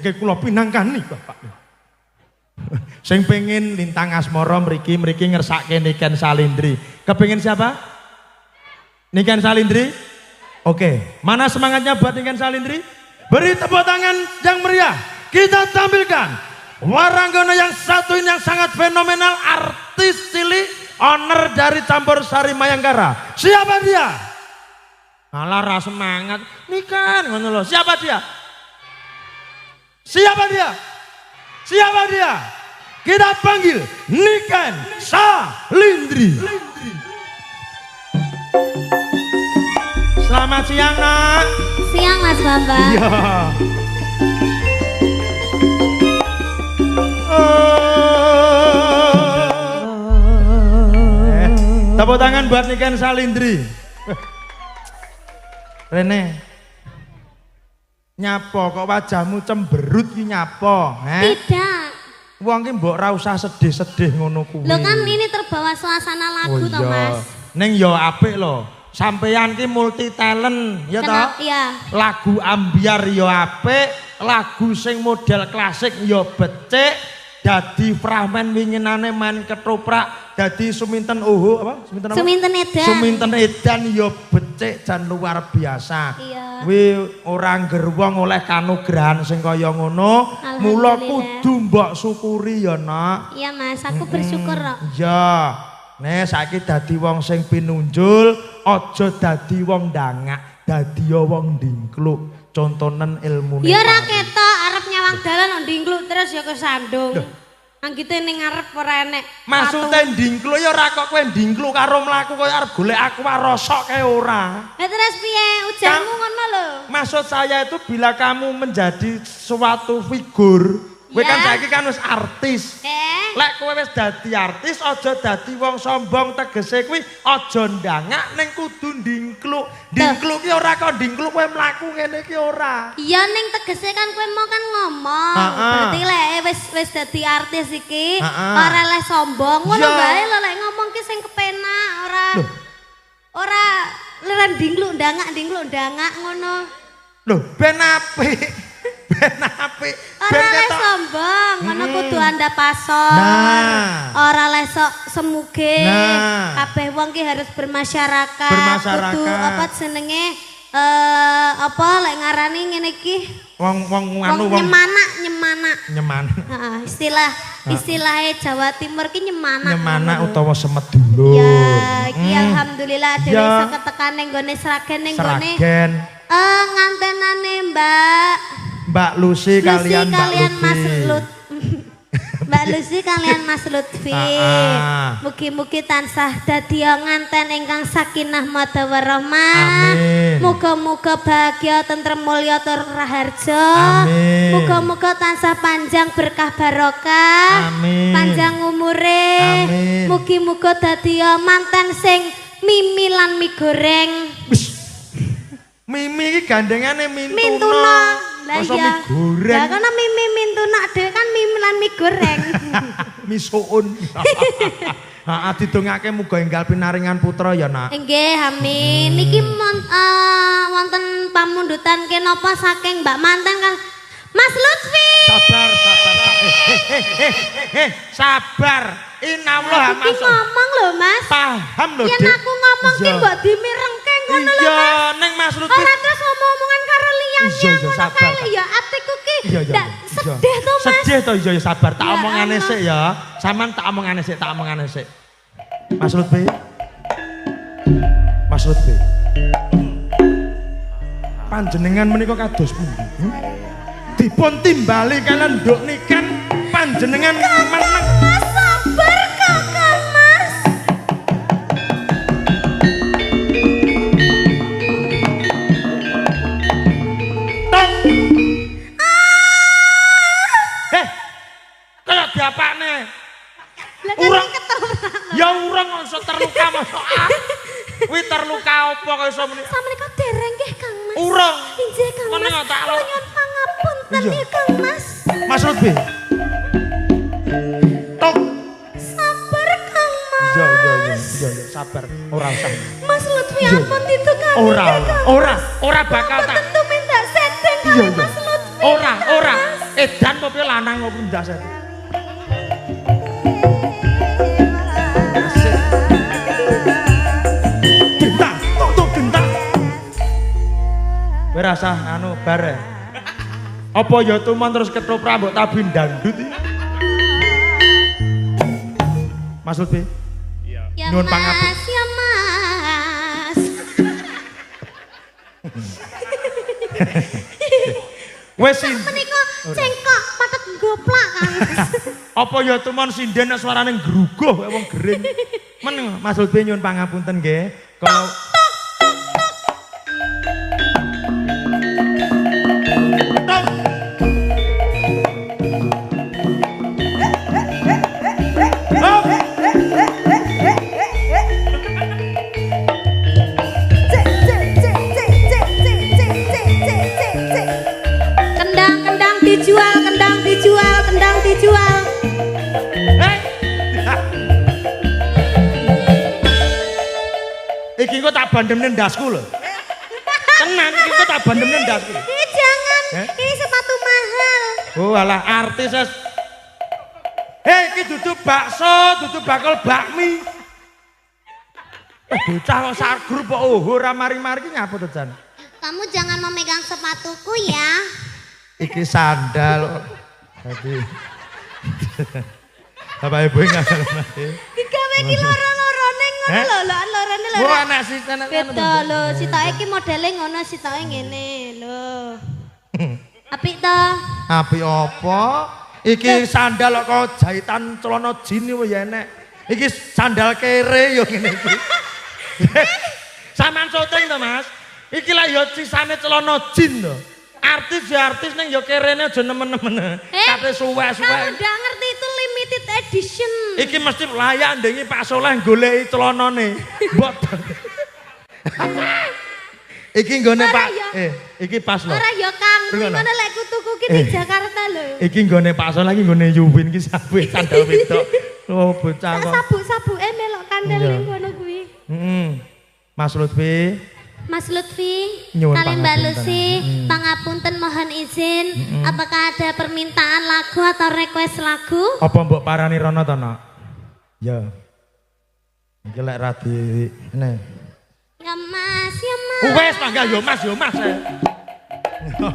mengke kula pinangkani Bapak. Sing pengen lintang asmara mriki ngersake Niken Salindri. Kepengin siapa? Niken Salindri? Oke, mana semangatnya buat Niken Salindri? Beri tepuk tangan yang meriah. Kita tampilkan waranggana yang satu ini yang sangat fenomenal, artis cilik, owner dari Campur Sari Mayangkara. Siapa dia? Malah rasa semangat. Niken ngono lho. Siapa dia? Siapa dia? Siapa dia? Kita panggil Niken Salindri. Selamat siang, Nak. Siang, Mas Bambang. Iya. Tepuk tangan buat Niken Salindri. Rene, nyapa kok wajahmu cemberut ki nyapa? Tidak. Wong ki mbok ora usah sedih-sedih ngono kuwi. Lo kan ini terbawa suasana lagu toh, Mas. Ning yo apik lho. Sampeyan ki multi talent ya toh? Iya. Lagu ambiar yo apik, lagu sing model klasik yo becik, dadi fragmen winginane main ketoprak, dadi Suminten apa? Suminten apa? Suminten Edan. Suminten Edan yo becik jan luar biasa. Iya. Kuwi ora ngger wong oleh kanugrahan sing kaya ngono, mula kudu mbok syukuri ya, Nak. Iya, Mas, aku bersyukur kok. Iya. Nek saiki dadi wong sing pinunjul, aja dadi wong dangak, dadi wong ndingkluk. Contonen ilmune. Ya ora ketok arep nyawang dalan ndingkluk terus ya kesandung. Anggite ning ngarep ora enek. Maksude ndingkluk ya ora kok kowe ndingkluk karo mlaku kaya arep golek aku rosok kae ora. Lah terus piye ujarmu ngono lho? Maksud saya itu bila kamu menjadi suatu figur, kowe kan saiki kan wis artis. Lek kowe wis dadi artis aja dadi wong sombong, tegese kuwi aja ndangak ning kudu ndingkluk. Ndingkluk ki ora kok ndingkluk kowe mlaku ngene iki ora. Iya ning tegese kan kowe mau kan ngomong. Berarti lek wis dadi artis iki ora leh sombong. Ngono bae lho lek ngomong ki sing kepenak ora ndingkluk ndangak ngono. Lho ben apik. Ben apik. Ora leh sombong, ngono kudu anda pasok. Ora leh sok semuge. Kabeh wong ki harus bermasyarakat. Kudu apa jenenge apa lek ngarani ngene iki? Wong anu wong nyeman. Heeh, istilahnya Jawa Timur ki nyemanak. Nyemanak utawa semedulur. Ya, iki alhamdulillah dhewe iso ketekan ning gone Sragen ning gone. Ngantenane Mbak Lucy kalian Mas Lut. Mbak Lucy kalian Mas Lutfi. Mugi-mugi tansah dadi nganten ingkang sakinah mawaddah warahmah. Muga-muga bahagia tentrem mulya tur raharja. Muga-muga tansah panjang berkah barokah. Panjang umure. Mugi-muga dadi manten sing mimi lan mie goreng. Mimi iki gandengane Mintuna. Lah iya. Goreng. Lah kono mimi mintuna dhewe kan mimi lan mie goreng. Misuun. Heeh didongake muga enggal pinaringan putra ya, Nak. Nggih, amin. Niki wonten pamundutan kenapa saking Mbak Manten kan Mas Lutfi. Sabar. Inallah masuk. Ngomong lho, Mas. Paham lho, Dik. Yen aku ngomong ki mbok dimirengke ngono lho, Mas. Iya, ning Mas Lutfi. Ora terus ngomong-ngomongan karo liyane ngono kae ya atiku ki ndak sedih to, Mas. Sedih to iya sabar, tak omongane sik ya. Saman tak omongane sik. Mas Lutfi. Panjenengan menika kados pundi? Dipun timbali kalian nduk Niken panjenengan meneng. Mas sabar Kakang Mas. Kayak diapane? Urang ketoprak. Ya urang kok terluka mosok. Kuwi terluka apa kok iso muni? Sampeyan dereng nggih Kang Mas. Urang. Injih Kang Mas. Nyuwun pangapunten ya Kang Mas. Mas Lutfi. Tok. Sabar Kang Mas. Iya, sabar. Ora usah. Mas Lutfi ampun itu Kang. Ora bakal tak. Tentu minta setting kali Mas Lutfi. Ora. edan apa piye lanang apa ndas. Gentang, tok gentang. Kowe rasah anu bare. Apa ya tuman terus ketoprak mbok tabi dangdut iki. Mas Lutfi. Iya. Ya Mas, ya Mas. Wes sih. Menika cengkok patet goplak kan. Apa ya tuman sinden nek suarane ngruguh kaya wong gering. Men Mas Lutfi nyuwun pangapunten nggih. Kalau kendang dijual. Iki kok tak bandemne ndasku lho. Tenan iki kok tak bandemne ndasku. Jangan, ini sepatu mahal. Oh alah artis es. Hei iki dudu bakso, dudu bakul bakmi. Bocah kok sak grup kok ora mari-mari iki ngapa to Jan? Kamu jangan memegang sepatuku ya. Iki sandal. Tadi. Bapak Ibu ngerti. Digawe iki loro-lorone ngono lho, lorone lho. Oh anak sih tenan. Beda lho, sitoke iki modele ngono, sitoke ngene lho. Apik to? Apik apa? Iki sandal kok jahitan celana jin iki ya enek. Iki sandal kere yo ngene iki. Saman syuting to, Mas? Iki lah yo sisane celana jin to. Artis ya artis neng yo kerene aja nemen-nemen. Kate suwe-suwe. Kamu udah ngerti itu limited edition. Iki mesti layak ndengi Pak Soleh goleki celanane. Mbok. Iki nggone Pak iki pas lho. Ora ya Kang, gimana lek kutuku ki di Jakarta lho. Iki nggone Pak Soleh iki nggone Yuwin ki sabu sandal wedok. Oh bocah kok. Sabuk-sabuke melok kandel ning ngono kuwi. Mas Lutfi. Mas Lutfi, Nyuwun kalian Mbak pangapunten. Lucy, pangapunten mohon izin, apakah ada permintaan lagu atau request lagu? Apa mbok parani rono to, Nak? Ya. Iki lek ra di ne. Ya Mas, ya Mas. Wes mangga yo Mas, yo Mas. Lho.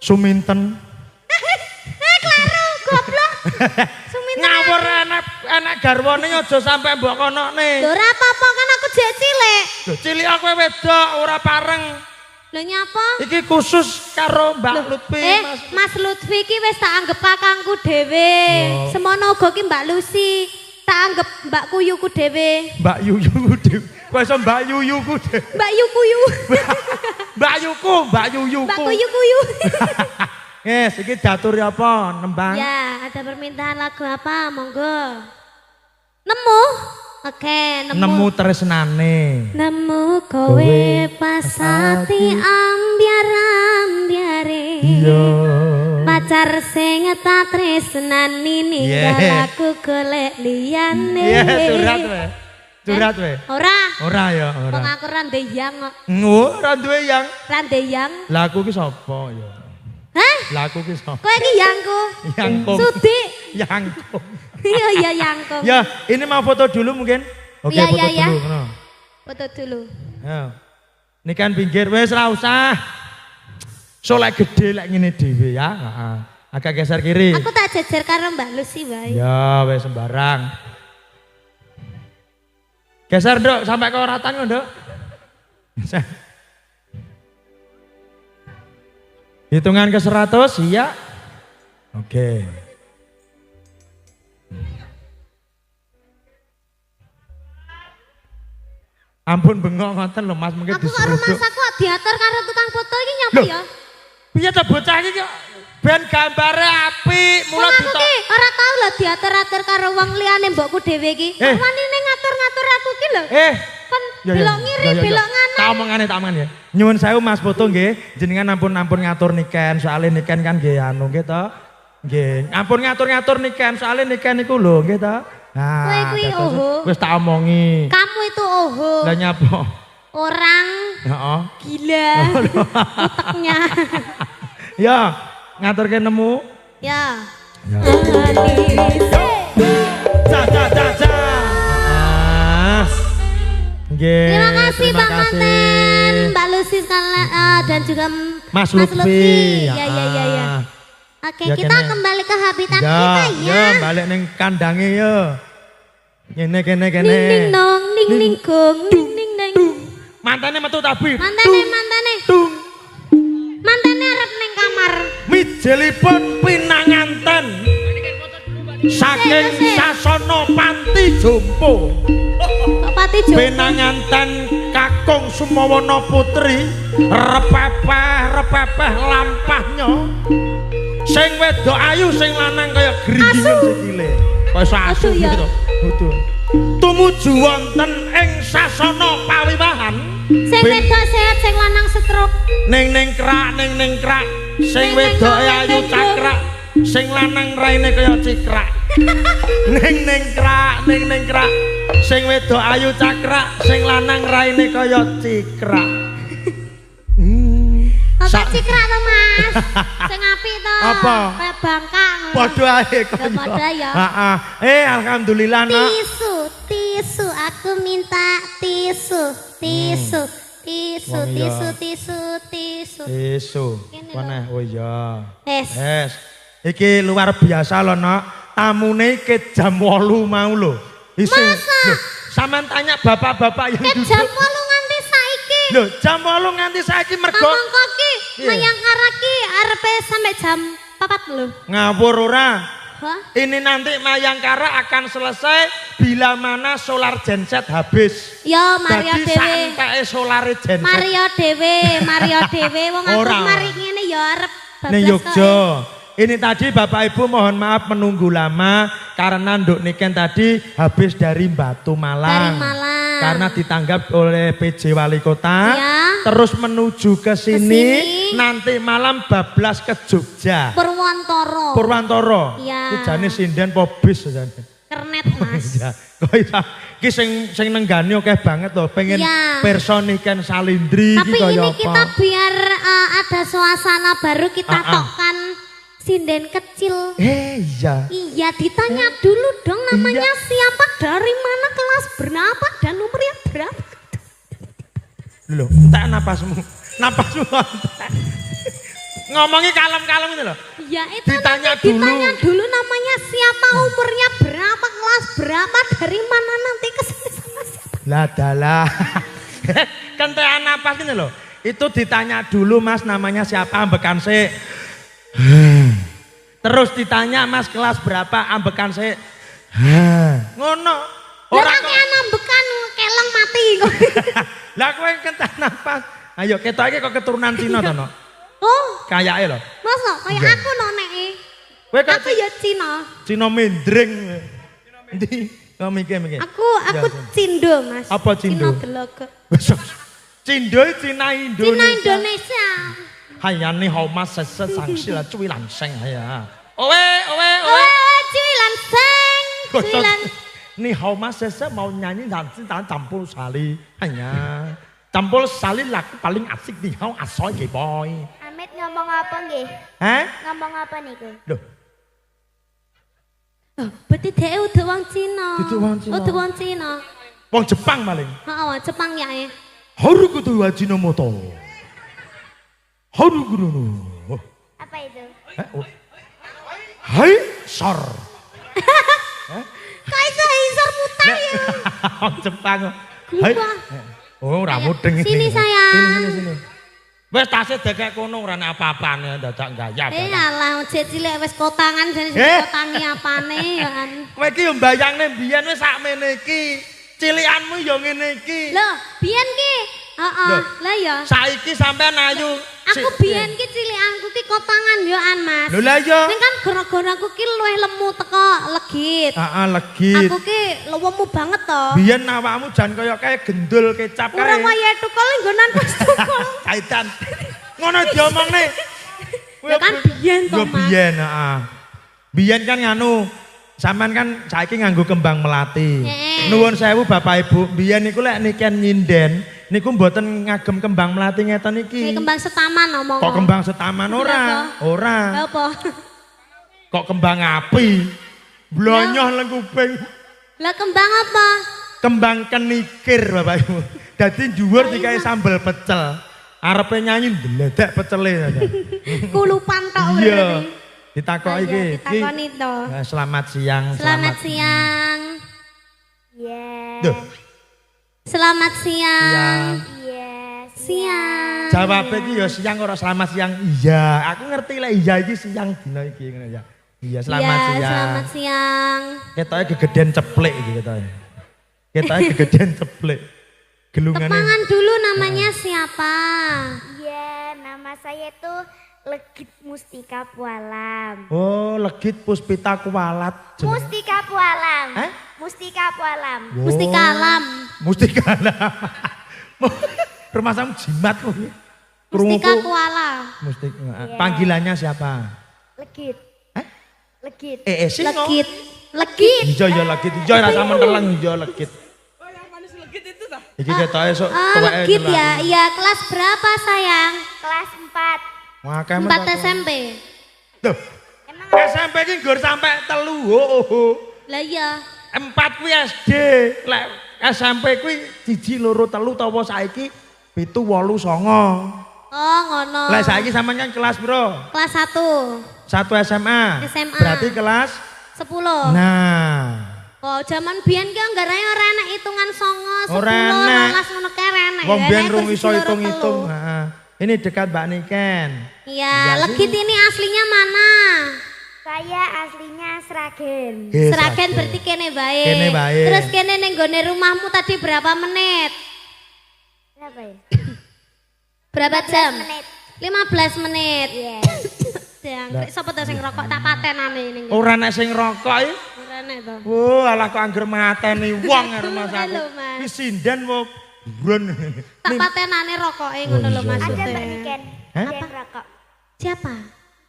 Suminten. Klaro, goblok. Suminten. Ngawur enak garwane aja sampe mbok konokne. Lho ora apa-apa kan aku jek cilik. Lho cilik aku wedok ora pareng. Lho nyapa? Iki khusus karo Mbak Lutfi, Mas Lutfi ki wis tak anggap kakangku dhewe. Semono uga ki Mbak Lucy. Tak anggap Mbak Kuyuku dhewe. Mbak Yuyuku dhewe. Kok iso Mbak Yuyuku dhewe? Mbak Yukuyu. Mbak Yuyuku. Mbak Kuyu-kuyu. Yes, iki datur apa? Nembang. Ya, ada permintaan lagu apa? Monggo. Nemu? Oke, Nemu tresnane. Nemu kowe pasati ambiar-ambiare. Iya. Pacar sing tak tresnani ninggal aku golek liyane. Iya, curhat we. Ora ya, ora. Wong aku randeyang kok. Ora duwe yang. Randeyang. Lah aku ki sapa ya? Hah? Lah aku ki sapa? Kowe iki yangku. Yangkung. Sudi. Yangkung. Iya yangkung. Ya, ini mau foto dulu mungkin. Oke, Ya, foto ya, dulu. ya. Foto dulu. Ya. Ini kan pinggir wis ra usah. Solek gede lek ngene dhewe ya. Heeh. Agak geser kiri. Aku tak jejer karo Mbak Lucy wae. Ya, wis sembarang. Geser, Nduk, sampai ke oratan kok, Nduk. Hitungan ke 100, iya. Oke. Ampun bengok ngoten lho Mas mengke Aku kok rumah saku diatur karo tukang foto iki nyapa ya? Piye ta bocah iki ben gambare apik, mula aku ki ora tau lho diatur-atur karo wong liyane mbokku dhewe iki. Wani ning ngatur-ngatur aku ki lho. Kon belok ngiri, belok nganan. Tak omongane ya. Nyuwun sewu Mas foto nggih, jenengan ampun ngatur niken, soalé niken kan nggih anu nggih to. Nggih, ampun ngatur-ngatur niken, soalé niken niku lho nggih to. Kowe kuwi oho. Wis tak omongi. Kamu itu oho. Lah nyapa? Orang gila otaknya. Ya, ngaturke nemu. Ya. Terima kasih Pak Manten, Mbak Lucy dan juga Mas Lutfi. Ya. Oke, kita kembali ke habitat kita ya. Ya, balik neng kandange ya. Kene. Ning nong, ning gong, ning neng. Mantane metu tabi. Mantane. Tung. Mantane arep ning kamar. Mijelipun pinanganten. Saking Sasana Panti Jompo. Pati Jompo. Pinanganten kakung Sumawana Putri, repepeh lampahnya. Sing wedok ayu sing lanang kaya grinjingan sikile. Kaya asu gitu. Betul. Tumuju wonten ing sasana pawiwahan. Sing wedok sehat sing lanang stroke. Ning krak. Sing wedok ayu cakrak, sing lanang raine kaya cikrak. Ning krak. Sing wedok ayu cakrak, sing lanang raine kaya cikrak. Apa cikrak to Mas? Sing apik to. Apa? Kayak bangkang. Padha ae kok. Padha ya. Heeh. Alhamdulillah nak. Tisu, aku minta tisu. Mana? Oh iya. Es. Iki luar biasa loh nak. Tamune ke jam 8 mau loh. Masa? Sampeyan tanya bapak-bapak yang duduk. Jam 8 nganti saiki. Loh, jam 8 nganti saiki mergo. Mangko ki Mayangkara ki arepe sampai jam 4 lho. Ngawur ora? Wah. Ini nanti Mayangkara akan selesai bila mana solar genset habis. Ya Mario Dadi dhewe. saenteke solare genset. Mario dhewe wong aku mari ngene ya arep bablas. Ning Yogya. Ini tadi Bapak Ibu mohon maaf menunggu lama karena nduk niken tadi habis dari Batu Malang. Dari Malang. Karena ditanggap oleh PJ Wali Kota. Ya. Terus menuju ke sini nanti malam bablas ke Jogja. Purwantoro. Iya. Iki jane sinden po bis jane. Kernet Mas. Ya. Kok iso iki sing nenggani akeh banget loh pengen perso niken Salindri iki kaya apa. Tapi ini kita biar ada suasana baru kita tokkan sinden kecil. Iya. Iya, ditanya dulu dong namanya siapa, dari mana, kelas berapa, dan nomornya berapa. Loh, entek napasmu ngomongnya kalem-kalem itu loh. Ya itu ditanya dulu namanya siapa, umurnya berapa, kelas berapa, dari mana, nanti kesini sama siapa. Lah dalah. Kentean napas ini loh. Itu ditanya dulu Mas namanya siapa, ambekan sih. Terus ditanya Mas kelas berapa, ambekan sih. Ngono. Orang yang ambekan keleng mati. Lah kowe kentean napas. Ayo ketoke kok keturunan Cina to, no? Oh, kayake lho. Mas no, kayak aku no neke. Aku ya Cina. Cina mendring. Endi? Kok mikir-mikir. Aku Cindo, Mas. Apa Cindo? Cina Delogo. Cindo Cina Indonesia. Cina Indonesia. Hayane homas sese sangsi lah cuwi lanseng ya. Owe. Cuwi lanseng. Ni homas sese mau nyanyi dan campur sali. Hanya campur sali lagu paling asik di hau asoy ge boy. Amit ngomong apa nggih? Ngomong apa niku? Loh. Berarti dhek udah wong Cina. Udah wong Cina. Wong Jepang paling. Heeh, wong Jepang ya. Haru kudu Ajinomoto. Haru kudu. Apa itu? Hai, sor. Kok iso isor mutar ya? Wong Jepang. Hai. Oh, ora mudeng iki. Sini sayang. Sini. Wes tasih dekek kono ora ana apa-apane dadak gayah. Alah, jek cilik wis kotangan jane kotangi apane ya kan. Kowe iki yo mbayangne mbiyen wis sakmene iki. Cilikanmu ya ngene iki. Lho, biyen ki. Heeh. Lah ya. Saiki sampean ayu. Aku biyen ki cilikanku ki kotangan yo an, Mas. Lho lah ya. Ning kan gara-gara aku ki luwih lemu teko legit. Heeh, legit. Aku ki lemu banget to. Biyen awakmu jan kaya kae gendul kecap kae. Ora kaya tukul nggonan pas tukul. Kaitan. Ngono diomongne. Ya kan biyen to, Yo Mas. biyen, heeh. Biyen kan nganu, sampean kan saiki nganggo kembang melati. Nuwun sewu Bapak Ibu, biyen niku lek niken nyinden, niku mboten ngagem kembang melati ngeten iki. Ini kembang setaman omong. Kok kembang setaman ora? Ora. Apa? Kok kembang api? Blonyoh leng kuping. Lah kembang apa? Kembang kenikir Bapak Ibu. Dadi dhuwur dikae sambel pecel. Arepe nyanyi ndledek pecele. Kulupan tok Iya. berarti. Ditakoki iki. Ditakoni to. Selamat siang. Selamat siang. Yes. Duh, Selamat siang. Yes. Siang. jawab iki ya siang ora selamat siang. Iya, aku ngerti lek iya iki siang dina iki ngono ya. Iya, selamat Iya, siang. selamat siang. Ketoke gegeden ceplek iki ketoke. Ketoke gegeden ceplek. Gelungane. Tepangan dulu namanya siapa? Iya, nama saya itu Legit Mustika Pualam. Oh, Legit Puspita Kualat. Mustika Pualam. Eh? Mustika Pualam. Oh, Mustika Alam. Mustika Alam. Rumah kamu jimat kok. Mustika Kuala. Panggilannya siapa? Legit. Eh? Legit. Sing Legit. Legit. Iya ya Legit. Iya rasa menteleng iya Legit. Iki ketoke sok Oh, tuweke Legit ndelok. ya. Iya, kelas berapa sayang? Kelas 4. Wah, kamu 4 SMP. Tuh, Emang SMP ki nggur sampai 3. Oh. Lah iya. 4 kuwi SD. Lek SMP kuwi 1 2 3 utawa saiki 7 8 9. Oh, ngono. Lek saiki sampean kan kelas bro? Kelas 1. 1 SMA. SMA. Berarti kelas 10. Nah. Oh, zaman biyen ki anggarane ora enak hitungan 9, 10, Ora enak. 12 ngono kae ora enak. Wong Ya, biyen enak rung kursi iso loro, hitung-hitung. telu. Heeh. Ini dekat Mbak Niken. Iya, Iya, Legit ini aslinya mana? saya aslinya Sragen. Seragen berarti kene bae. Kene bae. Terus kene ning gone rumahmu tadi berapa menit? Berapa ya? Berapa jam? Menit. 15 menit. Yes. Jangkrik sapa to sing rokok tak patenane ning. Ora nek sing rokok iki. Ora nek to. Wah, alah kok angger mateni wong karo Mas aku. Halo, Mas. Iki sinden mau buron. Tak patenane rokoke ngono lho iya. Ada maksudnya. Mbak Niken. Hah? Yang rokok. Siapa?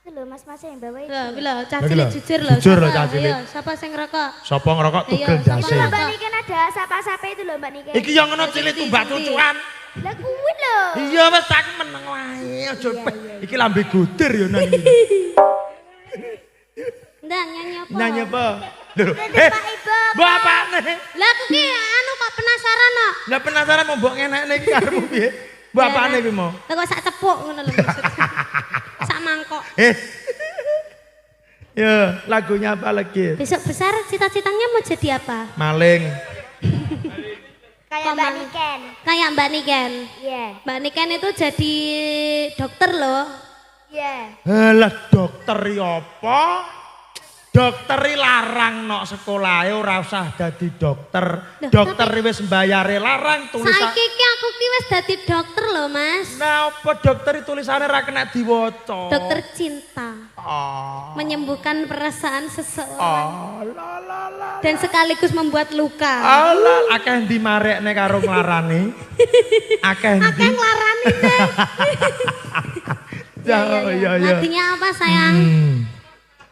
Itu loh mas-mas yang bawa itu. Lho, caci Lagi lho. jujur lho. Jujur lho, Siapa? Caci. Ayo, siapa sing rokok? Sapa ngerokok Iya, tugel sapa dase. ngerokok? Mbak Niken ada sapa-sapa itu loh Mbak Niken. Iki yang ngono cilik tumbak cucukan. Lah kuwi lho. Iya wis tak meneng wae aja. Iki lambe goder ya nang iki. Ndak nyanyi apa? Nyanyi apa? Lho, Pak Ibu. mbok apane? Lah aku ki anu kok penasaran kok. Lah penasaran mau mbok ngenekne iki karepmu piye? Mbok apane iki mau? Lah kok sak cepuk ngono lho maksudnya. Sak mangkok. Ya, lagunya apa lagi? Besok besar cita-citanya mau jadi apa? Maling. Kayak Mbak Niken. Kayak Mbak Niken. Iya. Mbak Niken itu jadi dokter loh. Iya. Lah dokter apa? Dokter larang nok sekolahe ora usah dadi dokter. Loh, Dokter wis mbayare larang tulisan. Saiki ki aku ki wis dadi dokter loh, Mas. Nah, apa dokter tulisannya ra kena diwaca. Dokter cinta. Oh. Menyembuhkan perasaan seseorang Oh, la la la. dan sekaligus membuat luka. Allah, akeh ndi marekne karo nglarani. Akeh ndi. Akeh nglarani deh. Ya, ya, ya. Lagunya apa sayang?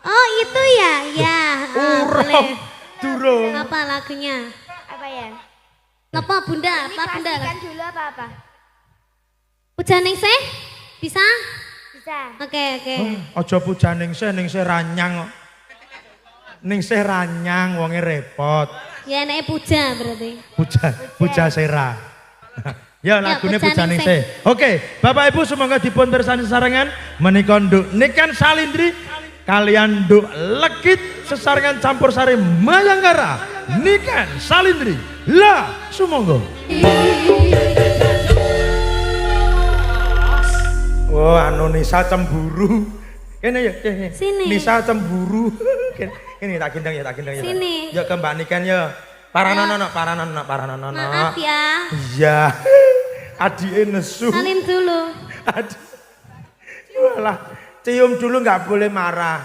Oh itu ya, ya. Urung, durung. Apa lagunya? Apa ya? Apa bunda? Apa bunda? Pastikan dulu apa-apa. Hujan ning sih? Bisa? Bisa. Oke, oke. Aja puja ning se ranyang kok. Ning se ranyang wonge repot. Ya enake puja berarti. Puja sera. Ya lagune puja puja ning se. Oke, Bapak Ibu semoga dipun bersani sarengan menika nduk Niken Salindri kalian nduk Legit sesarengan campur sari Mayangkara Niken Salindri. Lah, sumangga. Oh, anu Nisa cemburu. Kene ya, Sini. Nisa cemburu. Kene tak gendeng ya, tak gendeng ya. Sini. Ya ke Mbak Niken ya. Paranono. Maaf ya. Iya. Adike nesu. Salim dulu. Walah, cium dulu nggak boleh marah.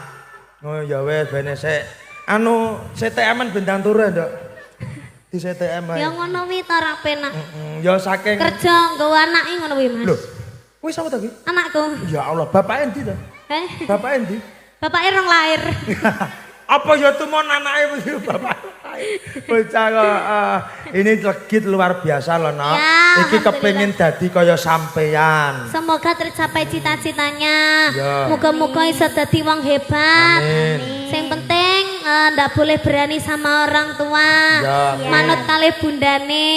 Oh ya wes bene sik. Anu CTM-an bintang turu nduk. Di CTM ae. Ya ngono wi ta ra penak. Ya saking Kerja nggawa anake ngono wi, Mas. Lho, kuwi sapa ta ki? Anakku. Ya Allah, bapak endi ta? Bapak endi? Bapaknya rong lahir. Apa ya tumon anake mesti bapak. Bocah kok ini legit luar biasa loh, Nok. Ya, Iki kepengin dadi kaya sampean. Semoga tercapai cita-citanya. Ya. Moga-moga iso dadi wong hebat. Amin. Sing penting ndak boleh berani sama orang tua. Ya. Manut kali bundane.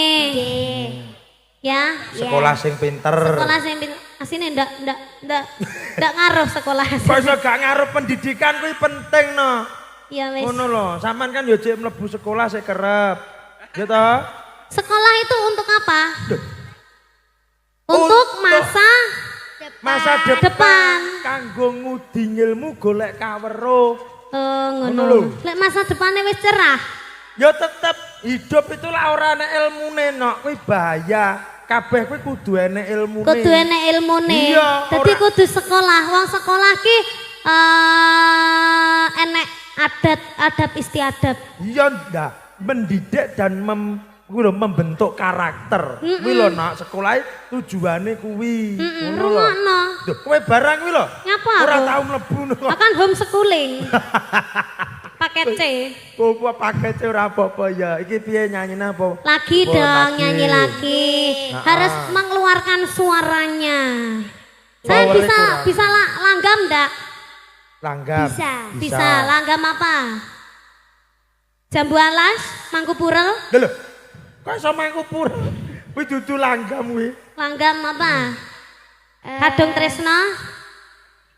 Ya. Sekolah sing pinter. Sekolah sing asine ndak ngaruh sekolah. Kok iso gak ngaruh pendidikan kuwi penting, no. Ya wis. Ngono lho, sampean kan yo jek mlebu sekolah sik kerep. Ya toh? Sekolah itu untuk apa? Untuk masa depan kanggo ngudi ilmu golek kaweruh. Ngono. Lek masa depannya wis cerah. Ya tetep hidup itu lah ora ana ilmune, Nok. Kuwi bahaya. Kabeh kuwi kudu enek ilmune. Kudu enek ilmune. Iya, Dadi kudu sekolah. Wong sekolah ki enek adab istiadat. Iya ndak, mendidik dan membentuk karakter. Kuwi lho, Nak, sekolah tujuane kuwi. Ngono lho. Lho, kowe barang kuwi lho. Nyapa Ora aku? tau mlebu. Akan homeschooling. Paket C. Apa paket C ora apa-apa ya. Iki piye nyanyine apa? Lagi Oh, dong lagi. nyanyi lagi. Harus mengeluarkan suaranya. Saya Powernya bisa kurang. langgam enggak? Langgam. Bisa. Langgam apa? Jambu alas, mangku purel. Lho. Kok iso mangku pur? Kuwi dudu langgam kuwi. Langgam apa? Kadung tresno.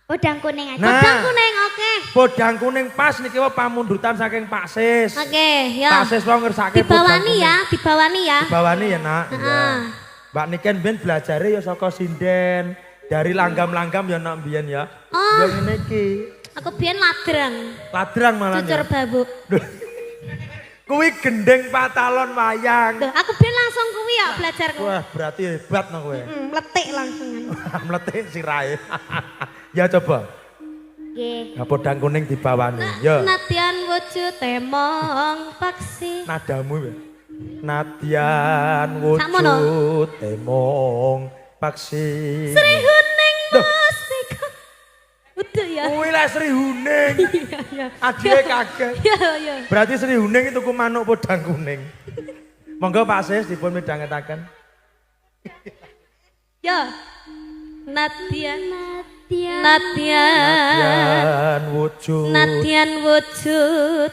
Udang kuning aja. Kodang kuning, oke. Bodang kuning pas niki wae pamundutan saking Pak Sis. Oke, ya. Pak Sis wae ngersake Dibawani ya, dibawani ya. Dibawani ya, Nak. Heeh. Iya. Mbak Niken ben belajare ya saka sinden. Dari langgam-langgam ya Nak mbiyen ya. Oh. Ya ngene iki. Aku biyen ladrang. Ladrang malah. Cucur babuk. Kuwi gendeng patalon wayang. Duh, aku biyen langsung kuwi ya belajar kuwi. Wah, berarti hebat no kowe. Meletik langsung. Meletik sirahe. Ya coba. Nggih. Apa podang kuning dibawani. Ya. Nadyan wujud temong paksi. Nadamu ya. Nadyan Sakmono. wujud temong paksi. Sri Huning Duh. mustika. Udah ya. Kuwi lah Sri Huning. Iya. Adike kaget. Iya. Berarti Sri Huning itu ku manuk podang kuning. Monggo Pak Sis dipun midhangetaken. Ya. Nadyan Nadyan wujud. Nadyan wujud.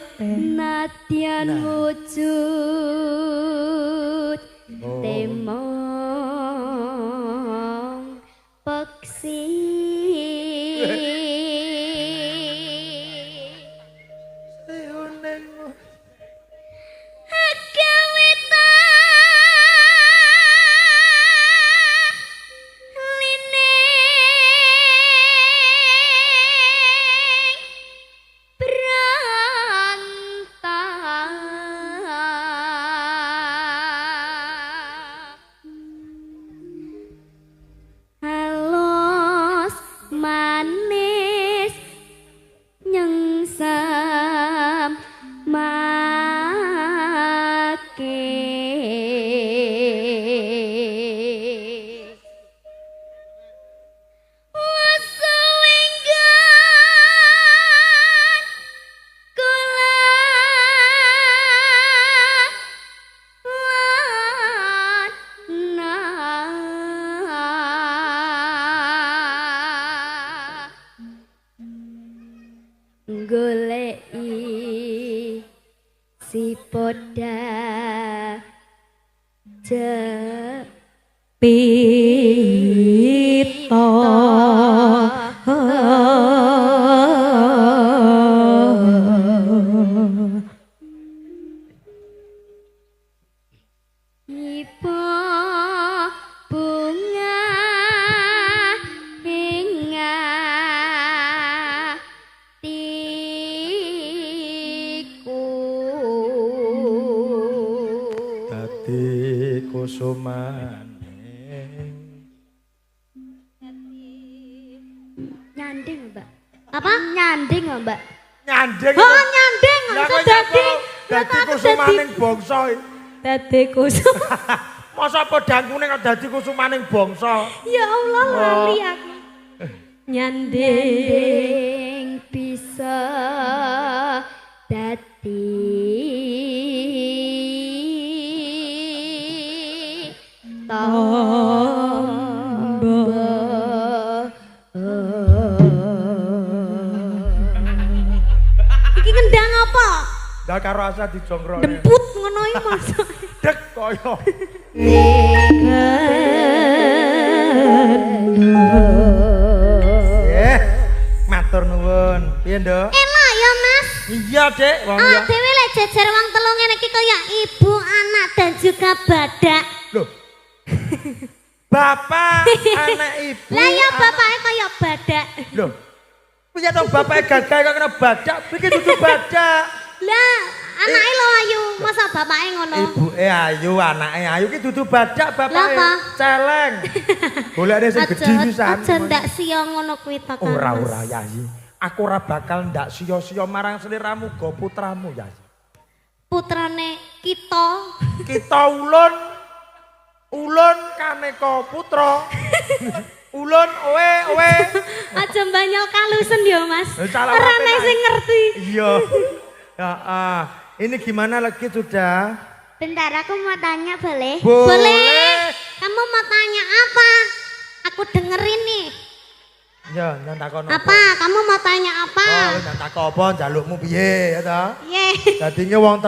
Nadyan wujud Oh. temong peksi. Sri Huning. Halos manis nyengsam make wasuwinggan kula goleki si poda Pito. ipo bunga inga tiku kusumane. Nyanding, Mbak. Apa? Nyanding, Mbak. Nyanding. Oh, nyanding. Lah Iso kok dadi kusumaning bangsa. Dadi kusum. Masa pedangkune kok dadi kusumaning bangsa. Ya Allah, lali aku. Nyanding bisa dadi Iki kendang apa? Lah karo asa dijongkrone. Demput ngono iki maksud. Dek kaya. Matur nuwun. Piye, Nduk? Elah ya, Mas. Iya, Dek. Wong ya. Dewe lek jejer wong telu ngene iki kaya ibu, anak dan juga badak. Loh. Bapak, anak ibu. Lah ya bapake kaya badak. Loh. Piye to bapake gagah kok kena badak? Iki dudu badak. Lah, anake lo ayu, masa bapake ngono? Ibuke ayu, anake ayu ki dudu badak Lah bapake. apa? Celeng. Golekne sing gedhi pisan. Aja ndak sia ngono kuwi to kan. Ora Yayi. Aku ora bakal ndak sia-sia marang sliramu go putramu Yayi. Putrane kita. Kita ulun kaneka putra. Ulun owe. Aja mbanyol kalusen ya, Mas. Salah Ora apa, nek Nak? sing ngerti. Iya. Ya, ini gimana lagi sudah? Bentar, aku mau tanya boleh? Boleh. Kamu mau tanya apa? Aku dengerin nih. Ya, nang takon Apa? Kamu mau tanya apa? Oh, nang takon apa njalukmu piye ya ta? Ye. Dadine wong